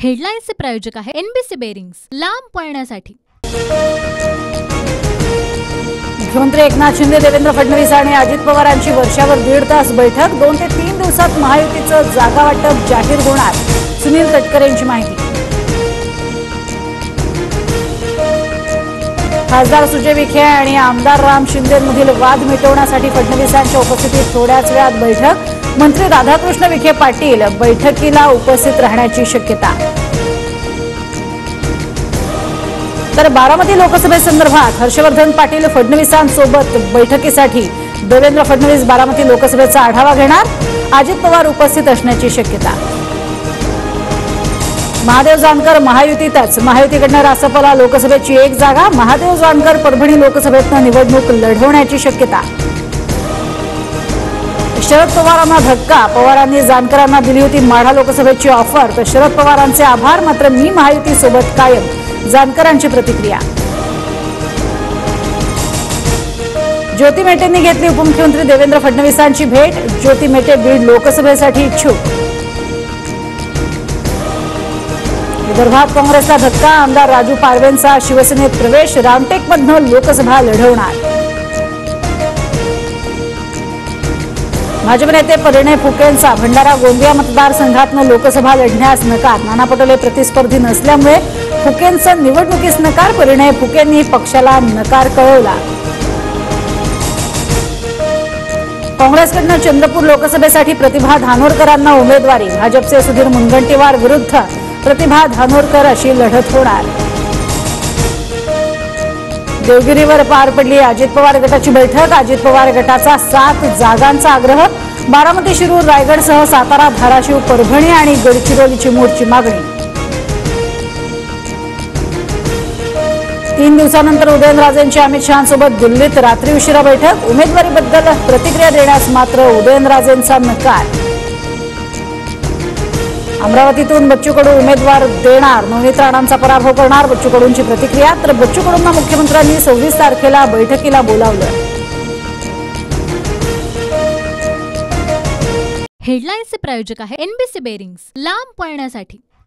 हेडलाईन्सचे प्रायोजक आहे NBC bearings, लांब पळण्यासाठी। मुख्यमंत्री एकनाथ शिंदे, देवेंद्र फडणवीस आणि अजित पवारांची वर्षावर 1.5 तास बैठक। 2 ते 3 दिवसात महायुतीचं जागा वाटप जाहीर होणार, सुनील तटकरे यांची माहिती। खासदार सुजय विखे आणि आमदार राम शिंदेमधील वाद मिटवण्यासाठी फडणवीसांच्या उपस्थितीत थोड्याच वेळात बैठक। मंत्री राधाकृष्ण विखे पाटील बैठकीला उपस्थित राहण्याची शक्यता। तर बारामती लोकसभेसंदर्भात हर्षवर्धन पाटील फडणवीसांसोबत बैठकीसाठी देवेंद्र फडणवीस बारामती लोकसभेचा आढावा घेणार। अजित पवार उपस्थित असण्याची शक्यता। महादेव जानकर महायुतीतच, महायुतीकडनं रासपला लोकसभेची 1 जागा। महादेव जानकर परभणी लोकसभेतनं निवडणूक लढवण्याची शक्यता। शरद पवारांना धक्का, पवारांनी जानकरांना दिली होती माढा लोकसभेची ऑफर, तर शरद पवारांचे आभार, मात्र मी महायुतीसोबत कायम, जानकरांची प्रतिक्रिया। ज्योती मेटेंनी घेतली उपमुख्यमंत्री देवेंद्र फडणवीसांची भेट। ज्योती मेटे बीड लोकसभेसाठी इच्छुक। विदर्भात काँग्रेसला धक्का, आमदार राजू पारवेंचा शिवसेनेत प्रवेश, रामटेकमधनं लोकसभा लढवणार। भाजप नेते परिणय फुकेंचा भंडारा गोंदिया मतदारसंघातनं लोकसभा लढण्यास नकार। नाना पटोले प्रतिस्पर्धी नसल्यामुळे फुकेंचं निवडणुकीस नकार। परिणय फुकेंनी पक्षाला नकार कळवला। काँग्रेसकडनं चंद्रपूर लोकसभेसाठी प्रतिभा धानोरकरांना उमेदवारी। भाजपचे सुधीर मुनगंटीवार विरुद्ध प्रतिभा धानोरकर अशी लढत होणार। देवगिरीवर पार पडली अजित पवार गटाची बैठक। अजित पवार गटाचा 7 जागांचा आग्रह। बारामती, शिरूर, रायगडसह सातारा, धाराशिव, परभणी आणि गडचिरोलीची मोर्ची मागणी। 3 दिवसानंतर उदयनराजेंची अमित शहांसोबत दिल्लीत रात्री उशिरा बैठक। उमेदवारीबद्दल प्रतिक्रिया देण्यास मात्र उदयनराजेंचा नकार। अमरावतीतून बच्चू कडू उमेदवार देणार, नवनीत राणांचा पराभव करणार, बच्चू कडूंची प्रतिक्रिया। तर बच्चू कडूंना मुख्यमंत्र्यांनी 26 तारखेला बैठकीला बोलावलं। हेडलाईन्सचे प्रायोजक आहे एनबीसी बेरिंग्स, लांब पळण्यासाठी।